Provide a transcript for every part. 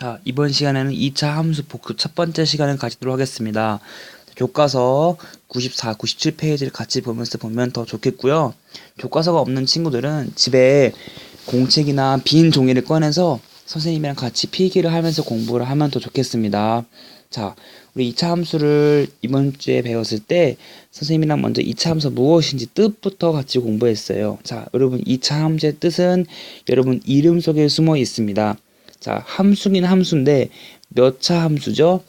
자, 이번 시간에는 2차 함수 복습 첫 번째 시간을 가지도록 하겠습니다. 교과서 94, 97페이지를 같이 보면서 보면 더 좋겠고요. 교과서가 없는 친구들은 집에 공책이나 빈 종이를 꺼내서 선생님이랑 같이 필기를 하면서 공부를 하면 더 좋겠습니다. 자, 우리 2차 함수를 이번 주에 배웠을 때 선생님이랑 먼저 2차 함수 무엇인지 뜻부터 같이 공부했어요. 자, 여러분 2차 함수의 뜻은 여러분 이름 속에 숨어 있습니다. 자, 함수긴 함수인데 몇 차 함수죠?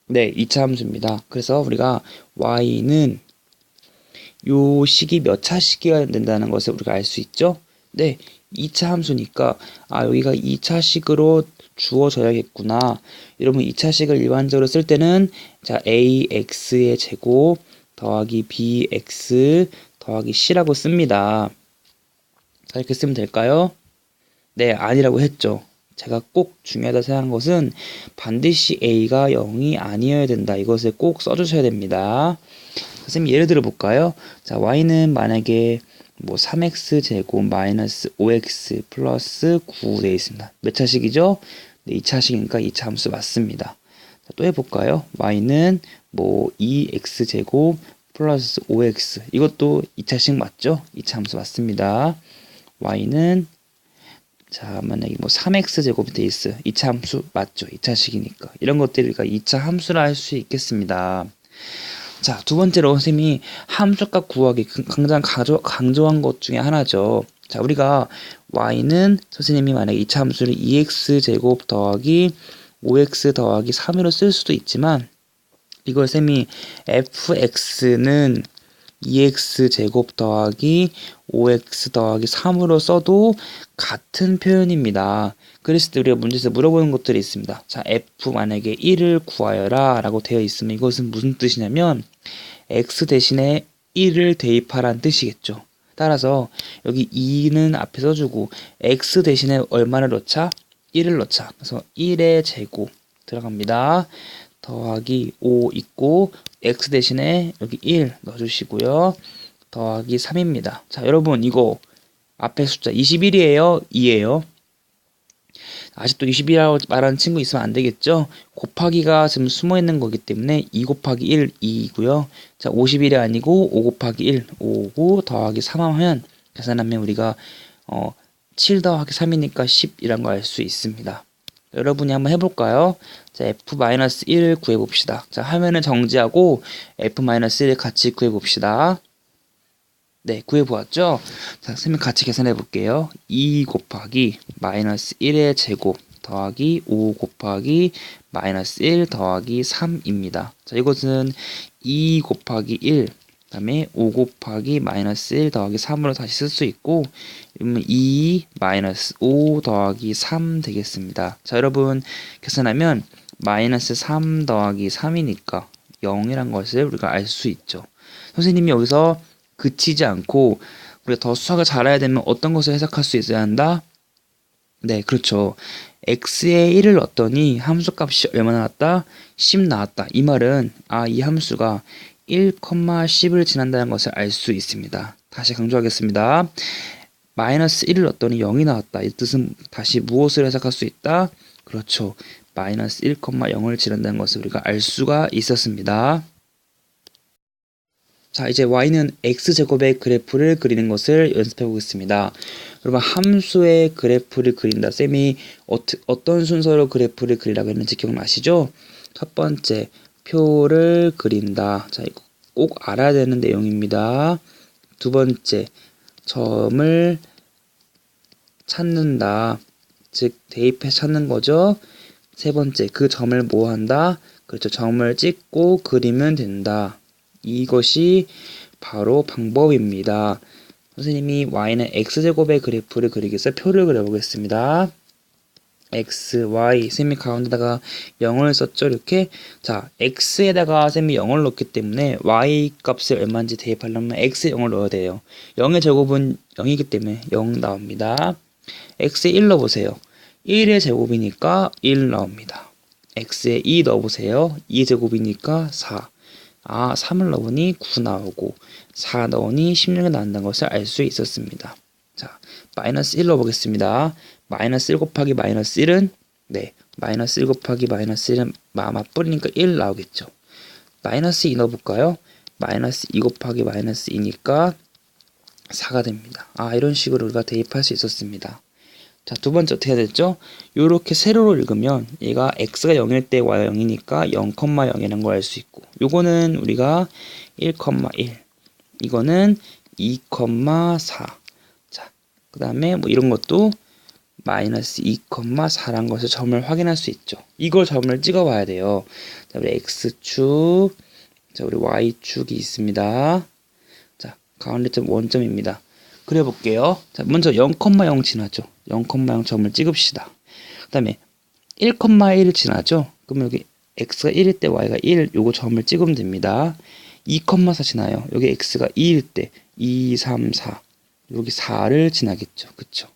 네, 2차 함수입니다. 그래서 우리가 y는 요 식이 몇 차 식이 된다는 것을 우리가 알 수 있죠? 네, 2차 함수니까 여기가 2차 식으로 주어져야겠구나. 여러분 2차 식을 일반적으로 쓸 때는 자, ax의 제곱 더하기 bx 더하기 c라고 씁니다. 자, 이렇게 쓰면 될까요? 네, 아니라고 했죠. 제가 꼭 중요하다 생각한 것은 반드시 a가 0이 아니어야 된다. 이것을 꼭 써주셔야 됩니다. 선생님 예를 들어 볼까요? 자, y는 만약에 뭐 3x 제곱 마이너스 5x 플러스 9 되어 있습니다. 몇 차식이죠? 네, 2차식이니까 2차 함수 맞습니다. 자, 또 해볼까요? y는 뭐 2x 제곱 플러스 5x 이것도 2차식 맞죠? 2차 함수 맞습니다. y는 자, 만약에 뭐 3x 제곱이 돼 있어요. 2차 함수 맞죠? 2차식이니까. 이런 것들을 우리가 2차 함수라 할 수 있겠습니다. 자, 두 번째로 선생님이 함수값 구하기 가장 강조한 것 중에 하나죠. 자, 우리가 y는 선생님이 만약에 2차 함수를 2x 제곱 더하기 5x 더하기 3으로 쓸 수도 있지만 이걸 쌤이 fx는 2x 제곱 더하기 5x 더하기 3으로 써도 같은 표현입니다. 그랬을 때 우리가 문제에서 물어보는 것들이 있습니다. 자, f 만약에 1을 구하여라 라고 되어 있으면 이것은 무슨 뜻이냐면 x 대신에 1을 대입하라는 뜻이겠죠. 따라서 여기 2는 앞에 써주고 x 대신에 얼마를 넣자? 1을 넣자. 그래서 1의 제곱 들어갑니다. 더하기 5 있고 x 대신에 여기 1 넣어주시고요. 더하기 3입니다. 자, 여러분 이거 앞에 숫자 21이에요? 2예요? 아직도 20이라고 말하는 친구 있으면 안 되겠죠? 곱하기가 지금 숨어 있는 거기 때문에 2 곱하기 1, 2이고요. 자, 51이 아니고 5 곱하기 1, 5고 더하기 3 하면 계산하면 우리가 7 더하기 3이니까 10이란 걸 알 수 있습니다. 여러분이 한번 해볼까요? 자, f-1을 구해봅시다. 자, 화면을 정지하고 f-1을 같이 구해봅시다. 네, 구해보았죠? 자, 선생님 같이 계산해볼게요. 2 곱하기 마이너스 1의 제곱 더하기 5 곱하기 마이너스 1 더하기 3입니다. 자, 이것은 2 곱하기 1 그다음에 5 곱하기 마이너스 1 더하기 3으로 다시 쓸 수 있고 그러면 2 마이너스 5 더하기 3 되겠습니다. 자, 여러분 계산하면 마이너스 3 더하기 3이니까 0이란 것을 우리가 알 수 있죠. 선생님이 여기서 그치지 않고 우리가 더 수학을 잘해야 되면 어떤 것을 해석할 수 있어야 한다? 네, 그렇죠. x에 1을 넣었더니 함수값이 얼마 나왔다? 10 나왔다. 이 말은 이 함수가 1,10을 지난다는 것을 알 수 있습니다. 다시 강조하겠습니다. 마이너스 1을 넣었더니 0이 나왔다. 이 뜻은 다시 무엇을 해석할 수 있다? 그렇죠. 마이너스 1,0을 지난다는 것을 우리가 알 수가 있었습니다. 자, 이제 y는 x제곱의 그래프를 그리는 것을 연습해 보겠습니다. 여러분 함수의 그래프를 그린다. 쌤이 어떤 순서로 그래프를 그리라고 했는지 기억나시죠? 첫 번째 표를 그린다. 자, 이거 꼭 알아야 되는 내용입니다. 두 번째 점을 찾는다. 즉 대입해 찾는 거죠. 세 번째 그 점을 뭐 한다? 그렇죠. 점을 찍고 그리면 된다. 이것이 바로 방법입니다. 선생님이 y는 x제곱의 그래프를 그리기 위해서 표를 그려보겠습니다. x, y, 선생님이 가운데다가 0을 썼죠. 이렇게. 자, x에다가 선생님이 0을 넣기 때문에 y 값을 얼마인지 대입하려면 x에 0을 넣어야 돼요. 0의 제곱은 0이기 때문에 0 나옵니다. x에 1 넣어보세요. 1의 제곱이니까 1 나옵니다. x에 2 넣어보세요. 2의 제곱이니까 4. 3을 넣으니 9 나오고 4 넣으니 16이 나온다는 것을 알 수 있었습니다. 자, 마이너스 1 넣어보겠습니다. 마이너스 1 곱하기 마이너스 1은 네, 마이너스 1 곱하기 마이너스 1은 맞버리니까 1 나오겠죠. 마이너스 2 넣어볼까요? 마이너스 2 곱하기 마이너스 2니까 4가 됩니다. 이런 식으로 우리가 대입할 수 있었습니다. 자, 두 번째 어떻게 해야 됐죠? 요렇게 세로로 읽으면 얘가 x가 0일 때 y가 0이니까 0,0이라는 걸 알 수 있고, 요거는 우리가 1,1, 이거는 2,4. 자, 그 다음에 뭐 이런 것도 마이너스 2,4란 것을 점을 확인할 수 있죠. 이걸 점을 찍어 봐야 돼요. 자, 우리 x축, 자, 우리 y축이 있습니다. 자, 가운데 점 원점입니다. 그려 볼게요. 자, 먼저 0,0 지나죠. 0,0 점을 찍읍시다. 그 다음에 1,1 지나죠. 그럼 여기 x가 1일 때 y가 1, 요거 점을 찍으면 됩니다. 2,4 지나요. 여기 x가 2일 때 2, 3, 4, 여기 4를 지나겠죠. 그쵸?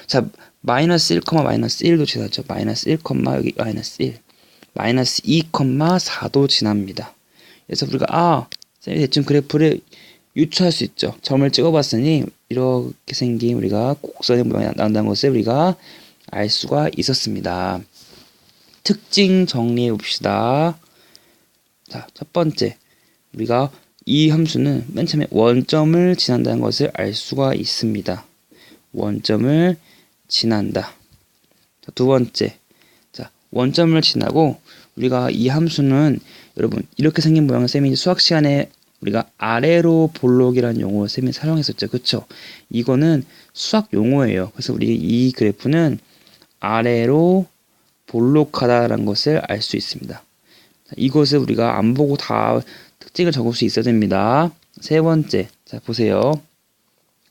자, 마이너스 1, 마이너스 1도 지나죠. 마이너스 1, 여기 마이너스 1, 마이너스 2,4도 지납니다. 그래서 우리가 대충 그래프를 유추할 수 있죠. 점을 찍어봤으니 이렇게 생긴 우리가 곡선의 모양이 나온다는 것을 우리가 알 수가 있었습니다. 특징 정리해 봅시다. 자, 첫 번째, 우리가 이 함수는 맨 처음에 원점을 지난다는 것을 알 수가 있습니다. 원점을 지난다. 자, 두 번째, 자, 원점을 지나고 우리가 이 함수는 여러분 이렇게 생긴 모양을 쌤이 수학 시간에 우리가 아래로 볼록이라는 용어를 쌤이 사용했었죠. 그쵸? 이거는 수학 용어예요. 그래서 우리 이 그래프는 아래로 볼록하다라는 것을 알 수 있습니다. 이것을 우리가 안 보고 다 특징을 적을 수 있어야 됩니다. 세 번째, 자 보세요.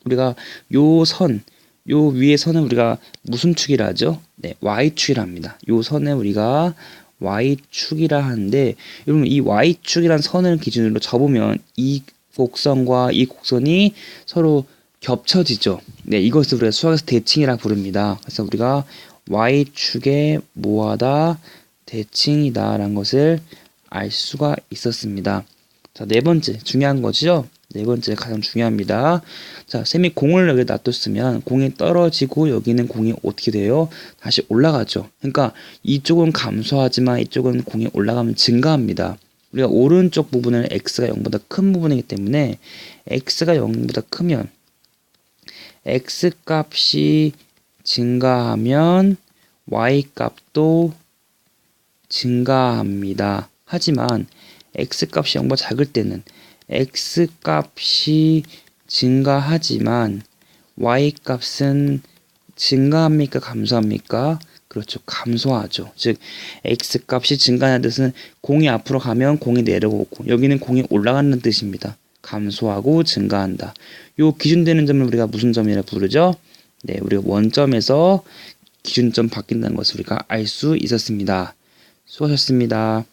우리가 요 위에 선은 우리가 무슨 축이라 하죠? 네, y축이라 합니다. 요 선을 우리가 y축이라 하는데, 여러분 이 y축이란 선을 기준으로 접으면 이 곡선과 이 곡선이 서로 겹쳐지죠. 네, 이것을 우리가 수학에서 대칭이라 부릅니다. 그래서 우리가 y축의 뭐하다 대칭이다 라는 것을 알 수가 있었습니다. 자, 네 번째 중요한 거죠. 네 번째 가장 중요합니다. 자, 쌤이 공을 여기 놔뒀으면 공이 떨어지고 여기는 공이 어떻게 돼요? 다시 올라가죠. 그러니까 이쪽은 감소하지만 이쪽은 공이 올라가면 증가합니다. 우리가 오른쪽 부분은 x가 0보다 큰 부분이기 때문에 x가 0보다 크면 x 값이 증가하면 y 값도 증가합니다. 하지만 x 값이 0보다 작을 때는 x 값이 증가하지만 y 값은 증가합니까? 감소합니까? 그렇죠. 감소하죠. 즉 x 값이 증가하는 뜻은 공이 앞으로 가면 공이 내려오고 여기는 공이 올라가는 뜻입니다. 감소하고 증가한다. 요 기준되는 점을 우리가 무슨 점이라 부르죠? 네, 우리가 원점에서 기준점 바뀐다는 것을 우리가 알 수 있었습니다. 수고하셨습니다.